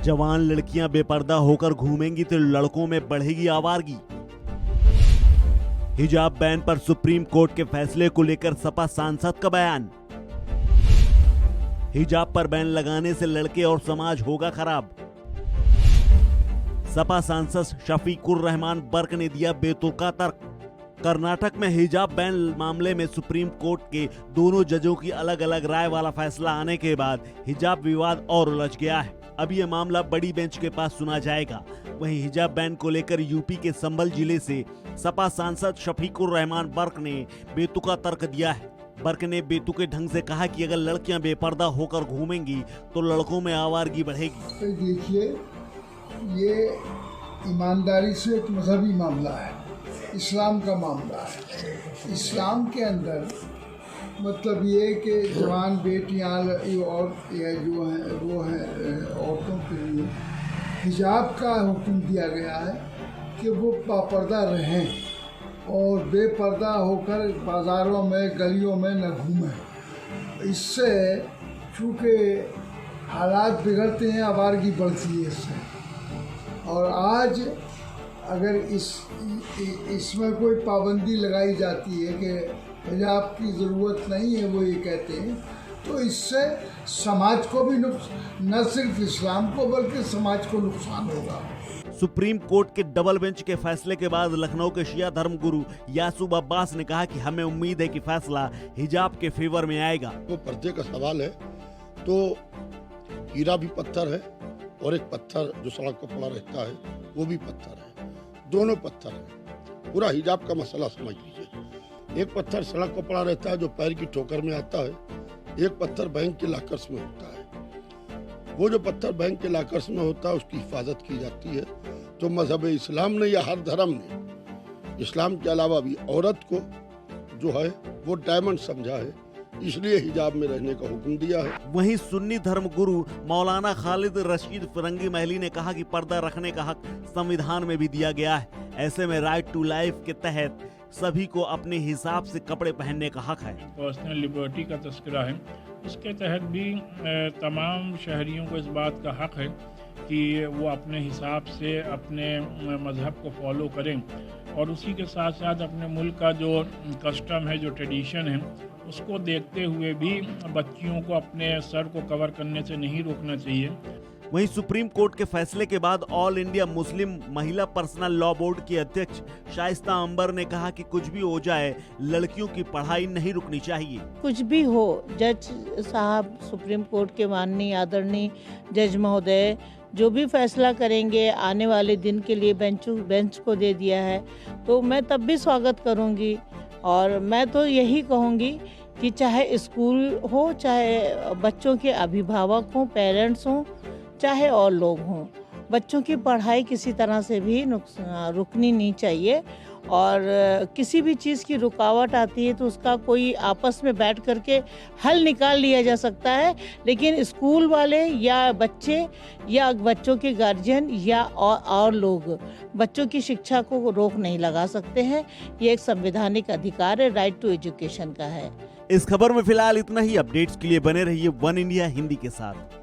जवान लड़कियां बेपर्दा होकर घूमेंगी तो लड़कों में बढ़ेगी आवारगी। हिजाब बैन पर सुप्रीम कोर्ट के फैसले को लेकर सपा सांसद का बयान। हिजाब पर बैन लगाने से लड़के और समाज होगा खराब। सपा सांसद शफीकुर रहमान बर्क ने दिया बेतुका तर्क। कर्नाटक में हिजाब बैन मामले में सुप्रीम कोर्ट के दोनों जजों की अलग अलग राय वाला फैसला आने के बाद हिजाब विवाद और उलझ गया है। अब यह मामला बड़ी बेंच के पास सुना जाएगा। वहीं हिजाब बैन को लेकर यूपी के संभल जिले से सपा सांसद शफीकुर रहमान बर्क ने बेतुका तर्क दिया है। बर्क ने बेतुके ढंग से कहा कि अगर लड़कियां बेपर्दा होकर घूमेंगी तो लड़कों में आवारगी बढ़ेगी। तो देखिए, ये ईमानदारी से एक मजहबी मामला है, इस्लाम का मामला है। इस्लाम के अंदर मतलब ये कि जवान बेटियां और ये जो है वो है औरतों के लिए हिजाब का हुक्म दिया गया है कि वो बापर्दा रहें और बेपर्दा होकर बाज़ारों में गलियों में न घूमें। इससे चूँकि हालात बिगड़ते हैं, आवारगी बढ़ती है इससे। और आज अगर इसमें कोई पाबंदी लगाई जाती है कि हिजाब की ज़रूरत नहीं है, वो ये कहते हैं, तो इससे समाज को भी न सिर्फ इस्लाम को बल्कि समाज को नुकसान होगा। सुप्रीम कोर्ट के डबल बेंच के फैसले के बाद लखनऊ के शिया धर्मगुरु यासूब अब्बास ने कहा कि हमें उम्मीद है कि फैसला हिजाब के फेवर में आएगा। वो पर्दे का सवाल है तो हीरा भी पत्थर है और एक पत्थर जो सड़क पर पड़ा रहता है वो भी पत्थर है, दोनों पत्थर है। पूरा हिजाब का मसला समझ लीजिए। एक पत्थर सड़क पर पड़ा रहता है जो पैर की ठोकर में आता है, एक पत्थर बैंक के लॉकर्स में होता है। वो जो पत्थर बैंक के लॉकर्स में होता है उसकी हिफाजत की जाती है। तो मजहब इस्लाम ने या हर धर्म ने इस्लाम के अलावा भी औरत को जो है वो डायमंड समझा है, इसलिए हिजाब में रहने का हुक्म दिया है। वहीं सुन्नी धर्म गुरु मौलाना खालिद रशीद फिरंगी महली ने कहा कि पर्दा रखने का हक संविधान में भी दिया गया है। ऐसे में राइट टू लाइफ के तहत सभी को अपने हिसाब से कपड़े पहनने का हक है। पर्सनल लिबर्टी का तस्करा है, उसके तहत भी तमाम शहरियों को इस बात का हक है कि वो अपने हिसाब से अपने मज़हब को फॉलो करें और उसी के साथ साथ अपने मुल्क का जो कस्टम है, जो ट्रेडिशन है, उसको देखते हुए भी बच्चियों को अपने सर को कवर करने से नहीं रोकना चाहिए। वहीं सुप्रीम कोर्ट के फैसले के बाद ऑल इंडिया मुस्लिम महिला पर्सनल लॉ बोर्ड की अध्यक्ष शाइस्ता अंबर ने कहा कि कुछ भी हो जाए लड़कियों की पढ़ाई नहीं रुकनी चाहिए। कुछ भी हो, जज साहब, सुप्रीम कोर्ट के माननीय आदरणीय जज महोदय जो भी फैसला करेंगे आने वाले दिन के लिए बेंच को दे दिया है, तो मैं तब भी स्वागत करूंगी। और मैं तो यही कहूंगी कि चाहे स्कूल हो, चाहे बच्चों के अभिभावक हों, पेरेंट्स हों, चाहे और लोग हों, बच्चों की पढ़ाई किसी तरह से भी रुकनी नहीं चाहिए। और किसी भी चीज़ की रुकावट आती है तो उसका कोई आपस में बैठ करके हल निकाल लिया जा सकता है, लेकिन स्कूल वाले या बच्चे या बच्चों के गार्जियन या और लोग बच्चों की शिक्षा को रोक नहीं लगा सकते हैं। ये एक संवैधानिक अधिकार है, राइट टू एजुकेशन का है। इस खबर में फिलहाल इतना ही। अपडेट्स के लिए बने रहिए वन इंडिया हिंदी के साथ।